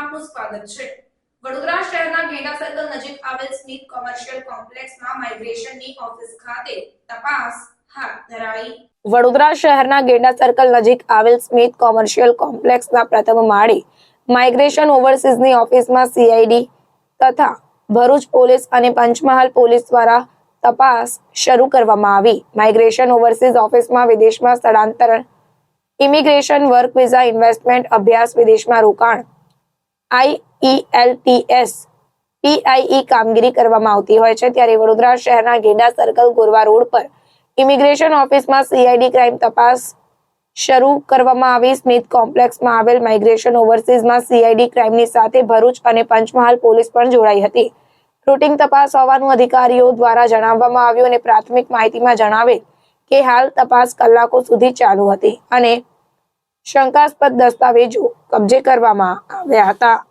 આપનું સ્વાગત છે। વડોદરા શહેરના ગેંડા સર્કલ નજીક આવેલ સ્મિત કોમર્શિયલ કોમ્પ્લેક્સમાં માઇગ્રેશનની ઓફિસ ખાતે તપાસ હાથ ધરાઈ। વડોદરા શહેરના ગેંડા સર્કલ નજીક આવેલ સ્મિત કોમર્શિયલ કોમ્પ્લેક્સના પ્રથમ માળે માઇગ્રેશન ઓવરસીઝની ઓફિસમાં સીઆઈડી તથા ભરૂચ પોલીસ અને પંચમહાલ પોલીસ દ્વારા તપાસ શરૂ કરવામાં આવી। માઇગ્રેશન ઓવરસીઝ ઓફિસમાં વિદેશમાં સ્થળાંતરણ, ઇમિગ્રેશન, વર્ક વિઝા, ઇન્વેસ્ટમેન્ટ, અભ્યાસ, વિદેશમાં રોકાણ, IELTS, PIE કામગીરી કરવામાં આવતી હોય છે। ત્યારે વડોદરા શહેરના ગેંડા સર્કલ ગોરવા રોડ પર ઇમિગ્રેશન ઓફિસમાં સીઆઈડી ક્રાઇમ તપાસ શરૂ કરવામાં આવી। સ્મિત કોમ્પ્લેક્સમાં આવેલ માઇગ્રેશન ઓવરસીઝમાં સીઆઈડી ક્રાઇમની સાથે ભરૂચ અને પંચમહાલ પોલીસ પણ જોડાઈ હતી। રૂટિન તપાસ હોવાનું અધિકારીઓ દ્વારા જણાવવામાં આવ્યું અને પ્રાથમિક માહિતીમાં જણાવેલ કે હાલ તપાસ કલાકો સુધી ચાલુ હતી અને શંકાસ્પદ દસ્તાવેજો કબજે કરવામાં આવ્યા હતા।